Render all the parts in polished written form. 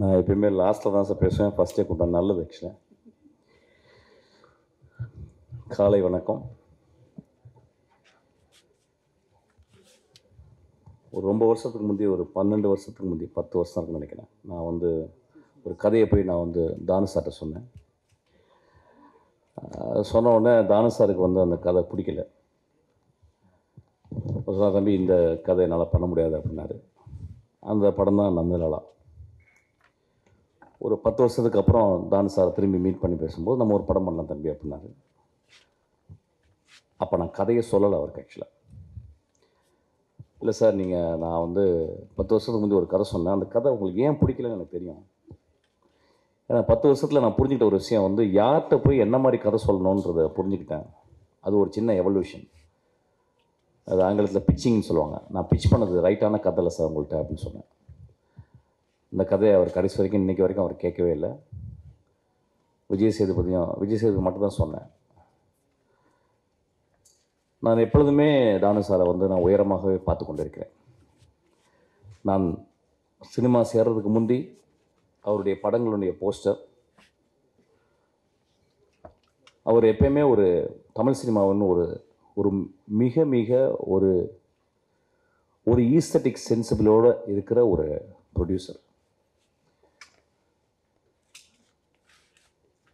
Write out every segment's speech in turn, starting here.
நான் எப்பயுமே லாஸ்ட்டில் தான் சார் பேசுவேன். ஃபஸ்ட்டே கூட்டம் நல்லது ஆக்சுவலாக. காலை வணக்கம். ஒரு ரொம்ப வருஷத்துக்கு முந்தைய, ஒரு 12 வருஷத்துக்கு முந்தைய, 10 வருஷம் இருக்குன்னு நினைக்கிறேன். நான் ஒரு கதையை போய் நான் தானு சார்கிட்ட சொன்னேன். சொன்ன உடனே தானு சாருக்கு அந்த கதை பிடிக்கல. சொன்னா, தம்பி இந்த கதை என்னால் பண்ண முடியாது அப்படின்னாரு. அந்த படம் தான் நந்தலாலா. ஒரு 10 வருஷத்துக்கு அப்புறம் தானு சாரை திரும்பி மீட் பண்ணி பேசும்போது நம்ம ஒரு படம் பண்ணலாம் தம்பி அப்படின்னாரு. அப்போ நான் கதையை சொல்லலை அவருக்கு ஆக்சுவலாக. இல்லை சார், நான் 10 வருஷத்துக்கு முந்தைய ஒரு கதை சொன்னேன். அந்த கதை உங்களுக்கு ஏன் பிடிக்கலன்னு எனக்கு தெரியும். ஏன்னா 10 வருஷத்தில் நான் புரிஞ்சுக்கிட்ட ஒரு விஷயம் யார்கிட்ட போய் என்ன மாதிரி கதை சொல்லணுன்றதை புரிஞ்சுக்கிட்டேன். அது ஒரு சின்ன எவல்யூஷன். அது ஆங்கிலத்தில் பிச்சிங்னு சொல்லுவாங்க. நான் பிச் பண்ணது ரைட்டான கதை இல்லை சார் உங்கள்கிட்ட அப்படின்னு சொன்னேன். இந்த கதையை அவர் கடைசி வரைக்கும் இன்றைக்கி வரைக்கும் அவர் கேட்கவே இல்லை. விஜய் சேதுபதி மட்டும்தான் சொன்னேன். நான் எப்பொழுதுமே தானு சாரை நான் உயரமாகவே பார்த்து கொண்டிருக்கிறேன். நான் சினிமா சேர்றதுக்கு முந்தி அவருடைய படங்களுடைய போஸ்டர், அவர் எப்பயுமே ஒரு தமிழ் சினிமாவின்னு ஒரு மிக மிக ஒரு ஈஸ்தட்டிக் சென்சிபிளோடு இருக்கிற ஒரு ப்ரொடியூசர்.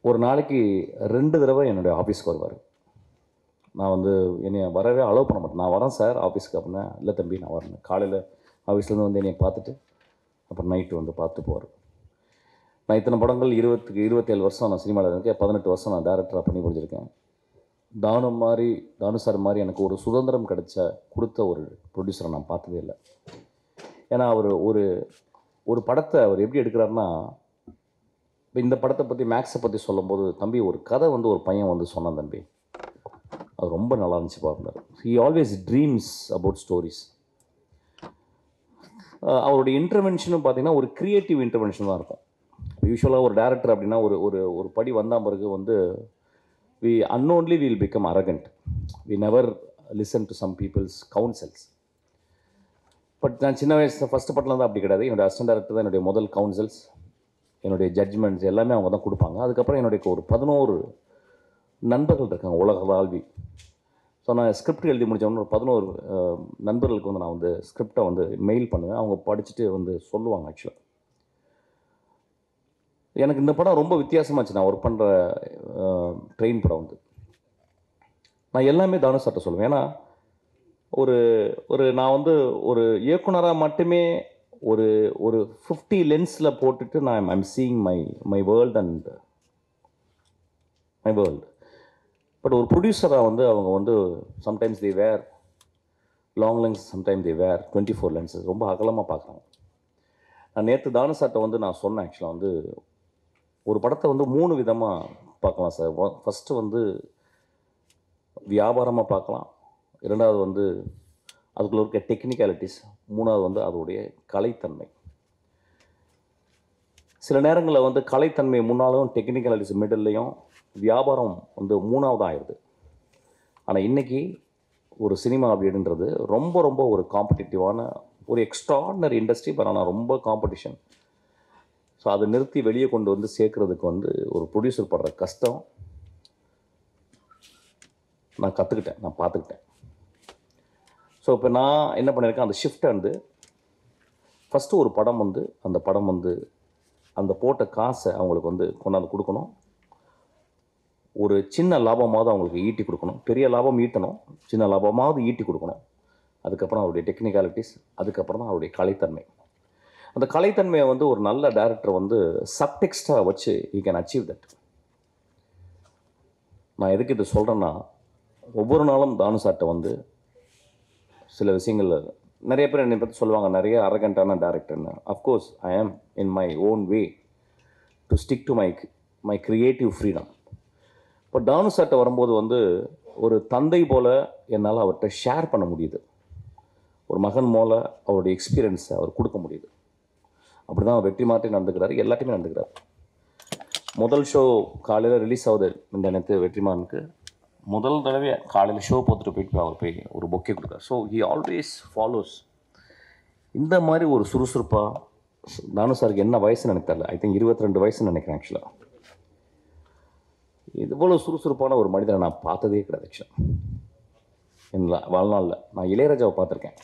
ஒரு நாளைக்கு 2 தடவை என்னுடைய ஆஃபீஸ்க்கு வருவார். நான் என்னை வரவே அலோவ் பண்ண மாட்டேன். நான் வரேன் சார் ஆஃபீஸ்க்கு அப்படின்னா, இல்லை தம்பி நான் வரேன். காலையில் ஆஃபீஸ்லேருந்து என்னை பார்த்துட்டு அப்புறம் நைட்டு பார்த்துட்டு போவார். நான் இத்தனை படங்கள் 27 வருஷம் நான் சினிமாவில் இருக்கேன். 18 வருஷம் நான் டேரக்டராக பண்ணி முடிஞ்சிருக்கேன். தானு சார் மாதிரி எனக்கு ஒரு சுதந்திரம் கொடுத்த ஒரு ப்ரொடியூசரை நான் பார்த்ததே இல்லை. ஏன்னா அவர் ஒரு படத்தை அவர் எப்படி எடுக்கிறாருன்னா, இப்போ இந்த படத்தை பற்றி மேக்ஸை பற்றி சொல்லும்போது, தம்பி ஒரு கதை ஒரு பையன் சொன்னான் தம்பி, அது ரொம்ப நல்லா இருந்துச்சு பார்த்தார். He always dreams about stories. அவருடைய இன்டர்வென்ஷனும் பார்த்தீங்கன்னா ஒரு க்ரியேட்டிவ் இன்டர்வென்ஷன் தான் இருக்கும். யூஸ்வலாக ஒரு டேரக்டர் அப்படின்னா ஒரு படி வந்தால் பிறகு we unknowingly will become arrogant. We never listen to some people's counsels. But நான் சின்ன வயசு ஃபஸ்ட்டு படத்தில் தான் அப்படி கிடையாது. என்னுடைய அசிஸ்டன்ட் டேரக்டர் தான் என்னுடைய முதல் கவுன்சில்ஸ், என்னுடைய ஜட்ஜ்மெண்ட்ஸ் எல்லாமே அவங்க தான் கொடுப்பாங்க. அதுக்கப்புறம் என்னுடைய ஒரு 11 நண்பர்கள் இருக்காங்க உலகளாவி. ஸோ நான் ஸ்கிரிப்ட் எழுதி முடித்தவொன்னே ஒரு 11 நண்பர்களுக்கு நான் ஸ்கிரிப்டை மெயில் பண்ணுவேன். அவங்க படிச்சுட்டு சொல்லுவாங்க. ஆக்சுவலாக எனக்கு இந்த படம் ரொம்ப வித்தியாசமாச்சு. நான் ஒர்க் பண்ணுற ட்ரெயின் படம் நான் எல்லாமே தானு சார்ட்ட சொல்லுவேன். ஏன்னா நான் ஒரு இயக்குனராக மட்டுமே ஒரு 50 லென்ஸில் போட்டுட்டு நான் I'm seeing my world and my world. But ஒரு ப்ரொடியூசராக அவங்க sometimes they wear long lens, sometimes they wear 24 lenses. ரொம்ப அகலமாக பார்க்குறாங்க. நான் நேற்று தானு சார்ட்ட நான் சொன்னேன். ஆக்சுவலாக ஒரு படத்தை 3 விதமாக பார்க்கலாம் சார். ஃபஸ்ட்டு வியாபாரமாக பார்க்கலாம். 2வது அதுக்குள்ள இருக்க டெக்னிக்காலிட்டிஸ். 3வது அதோடைய கலைத்தன்மை. சில நேரங்களில் கலைத்தன்மை முன்னாலும் டெக்னிக்காலிட்டிஸ் மிடில்லையும், வியாபாரம் 3வது ஆயிடுது. ஆனால் இன்றைக்கி ஒரு சினிமா அப்படின்றது ரொம்ப ரொம்ப ஒரு காம்படிட்டிவான ஒரு எக்ஸ்ட்ராடினரி இண்டஸ்ட்ரி. பட் ஆனால் ரொம்ப காம்படிஷன். ஸோ அதை நிறுத்தி வெளியே கொண்டு சேர்க்குறதுக்கு ஒரு ப்ரொடியூசர் படுற கஷ்டம் நான் கற்றுக்கிட்டேன், நான் பார்த்துக்கிட்டேன். ஸோ இப்போ நான் என்ன பண்ணியிருக்கேன், அந்த ஷிஃப்ட்டை ஃபஸ்ட்டு ஒரு படம் அந்த படம் அந்த போட்ட காசை அவங்களுக்கு கொண்டாந்து கொடுக்கணும். ஒரு சின்ன லாபமாவது அவங்களுக்கு ஈட்டி கொடுக்கணும். பெரிய லாபம் ஈட்டணும், சின்ன லாபமாவது ஈட்டி கொடுக்கணும். அதுக்கப்புறம் அவருடைய டெக்னிக்காலிட்டிஸ், அதுக்கப்புறம் தான் அவருடைய கலைத்தன்மை. அந்த கலைத்தன்மையை ஒரு நல்ல டைரக்டர் சப்டெக்ஸ்டாக வச்சு யூ கேன் அச்சீவ் தட். நான் எதுக்கு இது சொல்கிறேன்னா, ஒவ்வொரு நாளும் தானு சார்ட்ட சில விஷயங்கள் நிறைய பேர் என்னை பற்றி சொல்லுவாங்க, நிறைய அரகண்டான டேரக்டர்னு. அஃப்கோர்ஸ் ஐ ஆம் in my own way to stick to my creative freedom. இப்போ தானு சார்ட்ட வரும்போது ஒரு தந்தை போல் என்னால் அவர்கிட்ட ஷேர் பண்ண முடியுது. ஒரு மகன் போல் அவருடைய எக்ஸ்பீரியன்ஸை அவர் கொடுக்க முடியுது. அப்படி தான் வெற்றி மாற்றி நடந்துக்கிறாரு, எல்லாத்தையுமே நடந்துக்கிறார். முதல் ஷோ காலையில் ரிலீஸ் ஆகுது இந்த நேரத்து வெற்றிமாறனுக்கு. முதல் தடவை காலையில் ஷோ பார்த்துட்டு போயிட்டு அவர் போய் ஒரு பொக்கே கொடுத்தார். ஸோ ஹி ஆல்வேஸ் ஃபாலோஸ் இந்த மாதிரி ஒரு சுறுசுறுப்பாக தானு சாருக்கு என்ன வயசுன்னு எனக்கு தெரியல. ஐ திங்க் 22 வயசுன்னு நினைக்கிறேன். ஆக்சுவலாக இவ்வளோ சுறுசுறுப்பான ஒரு மனிதனை நான் பார்த்ததே கிடையாது. ஆக்சுவலாக என் வாழ்நாளில் நான் இளையராஜாவை பார்த்துருக்கேன்,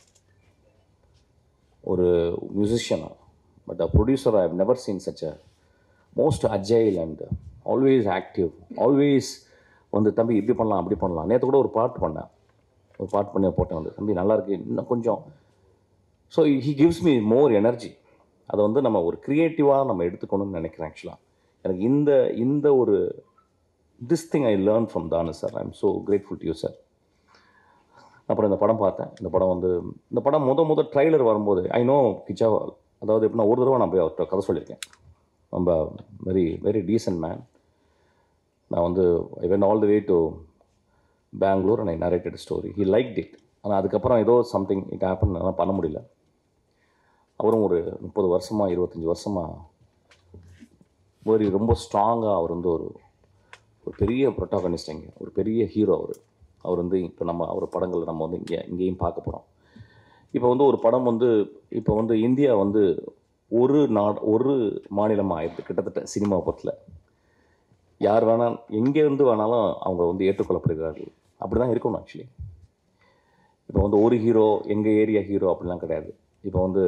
ஒரு மியூசிஷியனாக. But a producer I have never seen such a most agile and always active. Always வந்து தம்பி இப்படி பண்ணலாம் அப்படி பண்ணலாம். நேற்று கூட ஒரு பாட்டு பண்ணி போட்டேன் வந்து, தம்பி நல்லாயிருக்கு இன்னும் கொஞ்சம். So he gives me more energy. அதை வந்து நம்ம ஒரு க்ரியேட்டிவாக நம்ம எடுத்துக்கணும்னு நினைக்கிறேன். ஆக்சுவலாக எனக்கு இந்த ஒரு this thing I learn from Thanu sir. I am so grateful to you sir. அப்புறம் இந்த படம் பார்த்தேன். இந்த படம் முத ட்ரைலர் வரும்போது ஐ நோ கிச்சா, அதாவது எப்படின்னா ஒரு தடவை நான் போய் அவர்கிட்ட கதை சொல்லியிருக்கேன். ரொம்ப வெரி வெரி டீசன்ட் மேன். நான் வந்து I went all the way to Bangalore and I narrated story. He liked it. ஆனால் அதுக்கப்புறம் ஏதோ சம்திங் இட் ஹேப்பன், அதெல்லாம் பண்ண முடியல. அவரும் ஒரு 30 வருஷமாக 25 வருஷமாக ரொம்ப ஸ்ட்ராங்காக அவர் வந்து ஒரு பெரிய ப்ரொட்டாகனிஸ்ட், ஒரு பெரிய ஹீரோ அவர் வந்து இப்போ நம்ம அவர் படங்களை நம்ம வந்து இங்கேயும் பார்க்க போகிறோம். இப்போ வந்து ஒரு படம் வந்து இப்போ வந்து இந்தியா வந்து ஒரு மாநிலமாக ஆயிடுது கிட்டத்தட்ட சினிமா படத்தில். யார் வேணால் எங்கேருந்து வேணாலும் அவங்க வந்து ஏற்றுக்கொள்ளப்படுகிறார்கள். அப்படி தான் இருக்கணும். ஆக்சுவலி இப்போ வந்து ஒரு ஹீரோ எங்கள் ஏரியா ஹீரோ அப்படிலாம் கிடையாது. இப்போ வந்து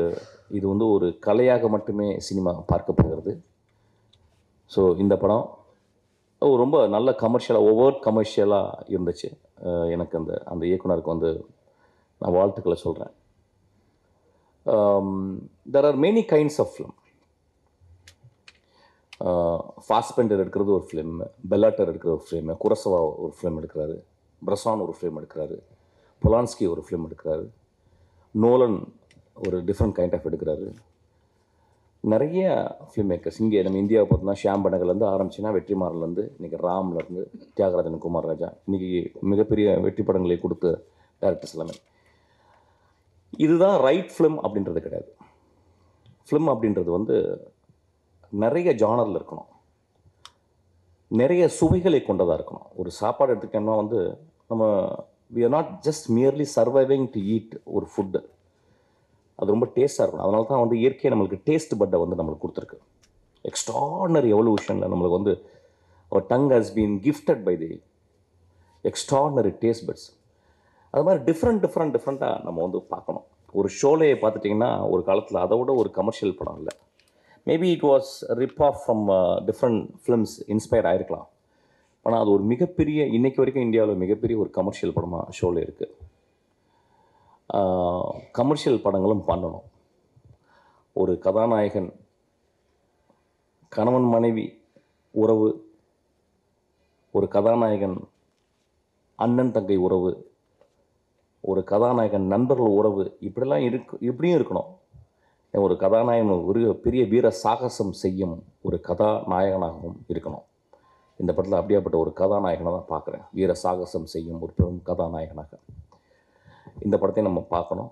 இது வந்து ஒரு கலையாக மட்டுமே சினிமா பார்க்கப்படுகிறது. ஸோ இந்த படம் ரொம்ப நல்ல கமர்ஷியலாக இருந்துச்சு. எனக்கு அந்த இயக்குனருக்கு வந்து நான் வாழ்த்துக்களை சொல்கிறேன். There are many kinds of film. Fassbinder எடுக்கிறது ஒரு ஃபிலிம், பெல்லாட்டர் எடுக்கிற ஒரு ஃபிலிம், குரசவா ஒரு ஃபிலிம் எடுக்கிறாரு, பிரசான் ஒரு ஃபிலிம் எடுக்கிறாரு, பொலான்ஸ்கி ஒரு ஃபிலிம் எடுக்கிறாரு, நோலன் ஒரு டிஃப்ரெண்ட் கைண்ட் ஆஃப் எடுக்கிறாரு. நிறைய ஃபிலிம் மேக்கர்ஸ் இங்கே நம்ம இந்தியாவை பார்த்தோம்னா ஷியாம் பெனகல்லேருந்து ஆரம்பிச்சுன்னா வெற்றிமாறன்லேருந்து இன்றைக்கி ராம்லேருந்து தியாகராஜன், குமார் ராஜா, இன்றைக்கி மிகப்பெரிய வெற்றி படங்களை கொடுத்த டேரக்டர்ஸ் எல்லாமே. இதுதான் ரைட் ஃபிலிம் அப்படின்றது கிடையாது. ஃபிலிம் அப்படின்றது வந்து நிறைய ஜானரில் இருக்கணும், நிறைய சுவைகளை கொண்டதாக இருக்கணும். ஒரு சாப்பாடு எடுத்துக்கிட்டோம்னா வந்து நம்ம we are not just merely surviving to eat ஒரு ஃபுட்டு. அது ரொம்ப டேஸ்ட்டாக இருக்கணும். அதனால தான் வந்து இயற்கையை நம்மளுக்கு டேஸ்ட் பட்டை வந்து நம்மளுக்கு கொடுத்துருக்கு. எக்ஸ்ட்ராடனரி எவல்யூஷனில் நம்மளுக்கு வந்து அவர் tongue has been gifted by the extraordinary taste buds. அது மாதிரி டிஃப்ரெண்ட்டாக நம்ம வந்து பார்க்கணும். ஒரு ஷோலையை பார்த்துட்டிங்கன்னா ஒரு காலத்தில் அதை விட ஒரு கமர்ஷியல் படம் இல்லை. Maybe it was rip off from different films inspire ஆகிருக்கலாம். ஆனால் அது ஒரு மிகப்பெரிய, இன்றைக்கு வரைக்கும் இந்தியாவில் மிகப்பெரிய ஒரு கமர்ஷியல் படமாக ஷோவில் இருக்குது. கமர்ஷியல் படங்களும் பண்ணணும். ஒரு கதாநாயகன், கணவன் மனைவி உறவு, ஒரு கதாநாயகன் அண்ணன் தங்கை உறவு, ஒரு கதாநாயகன் நண்பர்கள் உறவு, இப்படியும் இருக்கணும். ஒரு கதாநாயகன் ஒரு பெரிய வீர சாகசம் செய்யும் ஒரு கதாநாயகனாகவும் இருக்கணும். இந்த படத்தில் அப்படியாப்பட்ட ஒரு கதாநாயகனை தான் பார்க்குறேன். வீர சாகசம் செய்யும் ஒரு பெரும் கதாநாயகனாக இந்த படத்தை நம்ம பார்க்கணும்.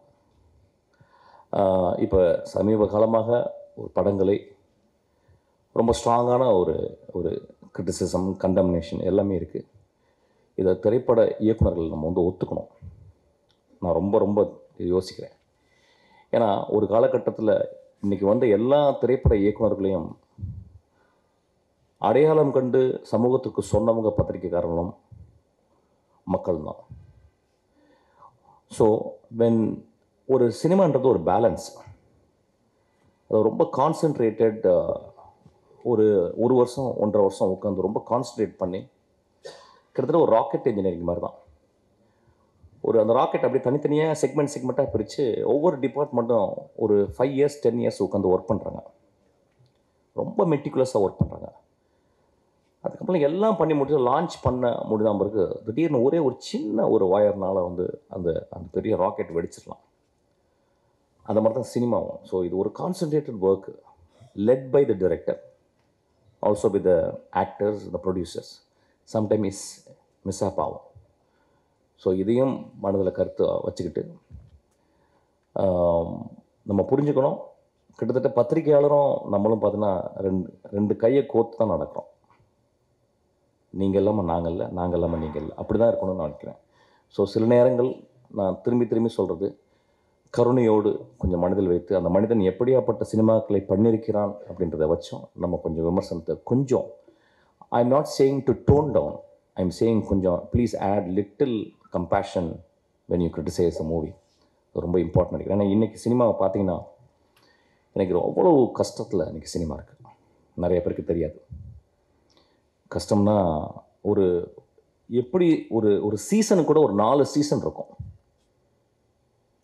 இப்போ சமீப காலமாக ஒரு படங்களை ரொம்ப ஸ்ட்ராங்கான ஒரு கிரிட்டிசிசம், கண்டம்னேஷன் எல்லாமே இருக்குது. இதை திரைப்பட இயக்குநர்கள் நம்ம வந்து ஒத்துக்கணும். நான் ரொம்ப யோசிக்கிறேன். ஏன்னா ஒரு காலகட்டத்தில் இன்றைக்கி வந்து எல்லா திரைப்பட இயக்குநர்களையும் அடையாளம் கண்டு சமூகத்துக்கு சொன்னவங்க பத்திரிகைக்காரர்களும் மக்கள் தான். ஸோ வென் ஒரு சினிமான்றது ஒரு பேலன்ஸ், அது ரொம்ப கான்சென்ட்ரேட்டட், ஒரு வருஷம் 1.5 வருஷம் உட்காந்து ரொம்ப கான்சன்ட்ரேட் பண்ணி கிட்டத்தட்ட ஒரு ராக்கெட் இன்ஜினியரிங் மாதிரி தான். அந்த ராக்கெட் அப்படியே தனித்தனியாக செக்மெண்ட்டாக பிரித்து ஒவ்வொரு டிபார்ட்மெண்ட்டும் ஒரு 5 இயர்ஸ் 10 இயர்ஸ் உட்காந்து ஒர்க் பண்ணுறாங்க. ரொம்ப மெட்டிகுலஸாக ஒர்க் பண்ணுறாங்க. அதுக்கப்புறம் எல்லாம் பண்ணி முடிச்சு லான்ச் பண்ண முடியாமல் பிறகு திடீர்னு ஒரு சின்ன ஒயர்னால் வந்து அந்த பெரிய ராக்கெட் வெடிச்சிடலாம். அந்த மாதிரி தான் சினிமாவும். ஸோ இது ஒரு concentrated work led by the director, also by the actors, the producers. Sometime mess up ஆகும். ஸோ இதையும் மனதில் கருத்து வச்சுக்கிட்டு நம்ம புரிஞ்சுக்கணும். கிட்டத்தட்ட பத்திரிகையாளரும் நம்மளும் பார்த்தீங்கன்னா ரெண்டு கையை கோர்த்து தான் நடக்கிறோம். நீங்கள் இல்லாமல் நாங்கள் இல்லை, நாங்கள் இல்லாமல் நீங்கள் இல்லை, அப்படி தான் இருக்கணும்னு நினைக்கிறேன். ஸோ சில நேரங்கள் நான் திரும்பி சொல்கிறது, கருணையோடு கொஞ்சம் மனதில் வைத்து அந்த மனிதன் எப்படியாப்பட்ட சினிமாக்களை பண்ணியிருக்கிறான் அப்படின்றத வச்சோம் நம்ம கொஞ்சம் விமர்சனத்தை கொஞ்சம் I am not saying to tone down, I am saying கொஞ்சம் please add little compassion when you criticize a movie. ரொம்ப இம்பார்ட்டன் நினைக்கிறேன். ஏன்னா இன்றைக்கி சினிமாவை பார்த்தீங்கன்னா எனக்கு அவ்வளோ கஷ்டத்தில் இன்றைக்கி சினிமா இருக்குது. நிறைய பேருக்கு தெரியாது. கஷ்டம்னா ஒரு எப்படி ஒரு ஒரு சீசனுக்கு கூட ஒரு 4 சீசன் இருக்கும்.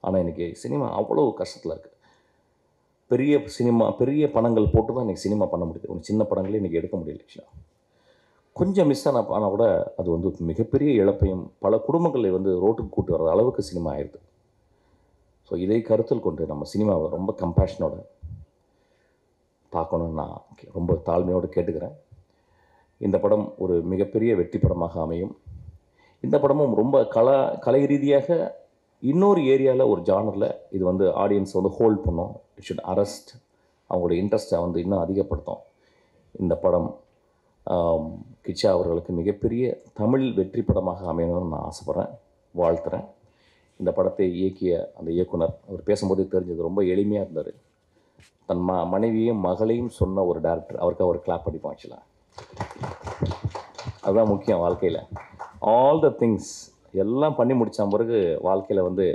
ஆனால் இன்றைக்கி சினிமா அவ்வளோ கஷ்டத்தில் இருக்குது. பெரிய பணங்கள் போட்டு தான் இன்றைக்கி சினிமா பண்ண முடியுது. ஒரு சின்ன படங்களே இன்றைக்கி எடுக்க முடியல. ஆக்சுவலாக கொஞ்சம் மிஸ் ஆனால் கூட அது வந்து மிகப்பெரிய இழப்பையும் பல குடும்பங்களை வந்து ரோட்டுக்கு கூட்டு வர்ற அளவுக்கு சினிமா ஆயிடுது. ஸோ இதை கருத்தில் கொண்டு நம்ம சினிமாவை ரொம்ப கம்பேஷனோட பார்க்கணுன்னு நான் ரொம்ப தாழ்மையோடு கேட்டுக்கிறேன். இந்த படம் ஒரு மிகப்பெரிய வெற்றி படமாக அமையும். இந்த படமும் ரொம்ப கலை ரீதியாக இன்னொரு ஏரியாவில் ஒரு ஜானரில் இது வந்து ஆடியன்ஸ் வந்து ஹோல்ட் பண்ணும். இட் ஷுட் அரெஸ்ட் அவங்களோட இன்ட்ரெஸ்ட்டை வந்து இன்னும் அதிகப்படுத்தும். இந்த படம் கிச்சா அவர்களுக்கு மிகப்பெரிய தமிழ் வெற்றி படமாக அமையணும்னு நான் ஆசைப்பட்றேன், வாழ்த்துறேன். இந்த படத்தை இயக்கிய அந்த இயக்குனர் அவர் பேசும்போதே தெரிஞ்சது ரொம்ப எளிமையாக இருந்தார். தன் மனைவியும் மகளையும் சொன்ன ஒரு டேரக்டர். அவருக்கு அவர் கிளாப் அடிப்போம். ஆக்சுவலாக அதுதான் முக்கியம் வாழ்க்கையில். ஆல் த திங்ஸ் எல்லாம் பண்ணி முடித்த பிறகு வாழ்க்கையில் வந்து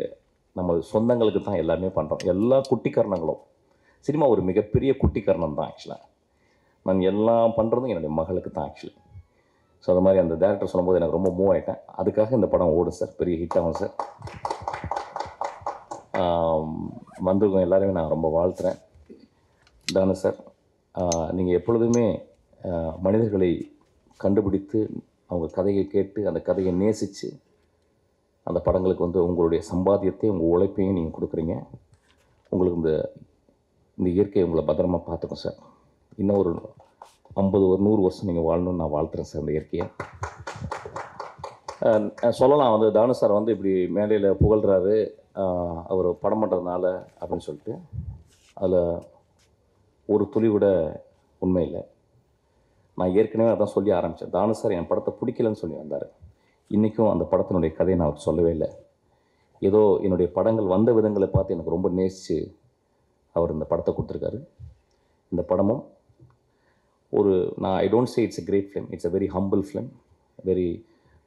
நம்ம சொந்தங்களுக்கு தான் எல்லாமே பண்ணுறோம். எல்லா குட்டிக்கரணங்களும் சினிமா ஒரு மிகப்பெரிய குட்டிக்கரணம் தான். ஆக்சுவலாக நான் எல்லாம் பண்ணுறதும் என்னுடைய மகளுக்கு தான் ஆக்சுவலி. ஸோ அது மாதிரி அந்த டேரக்டர் சொல்லும்போது எனக்கு ரொம்ப மூவ் ஆகிட்டேன். அதுக்காக இந்த படம் ஓடும் சார், பெரிய ஹிட் ஆகும் சார். வந்திருக்கோம் எல்லாருமே நான் ரொம்ப வாழ்த்துறேன். தானு சார், நீங்கள் எப்பொழுதுமே மனிதர்களை கண்டுபிடித்து அவங்க கதையை கேட்டு அந்த கதையை நேசித்து அந்த படங்களுக்கு வந்து உங்களுடைய சம்பாத்தியத்தை உங்கள் உழைப்பையும் நீங்கள் கொடுக்குறீங்க. உங்களுக்கு இந்த இயற்கையை உங்களை பத்திரமா பார்த்துக்கும் சார். இன்னும் ஒரு 50 ஒரு 100 வருஷம் நீங்கள் வாழணும்னு நான் வாழ்த்துறேன் சார். இந்த இயற்கையை சொல்லலாம் வந்து தானு சார் வந்து இப்படி மேடையில் புகழ்கிறாரு அவர் படம் பண்ணுறதுனால அப்படின்னு சொல்லிட்டு, அதில் ஒரு துளி கூட உண்மை இல்லை. நான் ஏற்கனவே அதான் சொல்லி ஆரம்பித்தேன். தானு சார் என் படத்தை பிடிக்கலன்னு சொல்லி வந்தார். இன்றைக்கும் அந்த படத்தினுடைய கதையை நான் அவர் சொல்லவே இல்லை. ஏதோ என்னுடைய படங்கள் வந்த விதங்களை பார்த்து எனக்கு ரொம்ப நேசித்து அவர் இந்த படத்தை கொடுத்துருக்காரு. இந்த படமும் நான் I don't say it's a great film, it's a very humble film, very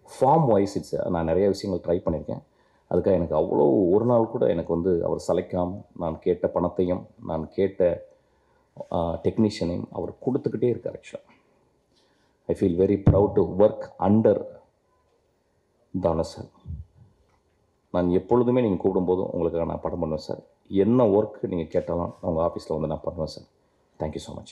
form wise நான் நிறைய விஷயங்கள் ட்ரை பண்ணியிருக்கேன். அதுக்காக எனக்கு அவ்வளோ ஒரு நாள் கூட எனக்கு வந்து அவர் சளைக்காமல் நான் கேட்ட பணத்தையும் நான் கேட்ட டெக்னீஷியனையும் அவர் கொடுத்துக்கிட்டே இருக்கார். ஆக்சுவலாக I feel very proud to work under Thanu sir. நான் எப்பொழுதுமே நீங்கள் கூப்பிடும்போதும் உங்களுக்காக நான் படம் பண்ணுவேன் சார். என்ன ஒர்க் நீங்கள் கேட்டாலும் உங்கள் ஆஃபீஸில் வந்து நான் பண்ணுவேன் சார். Thank you so much.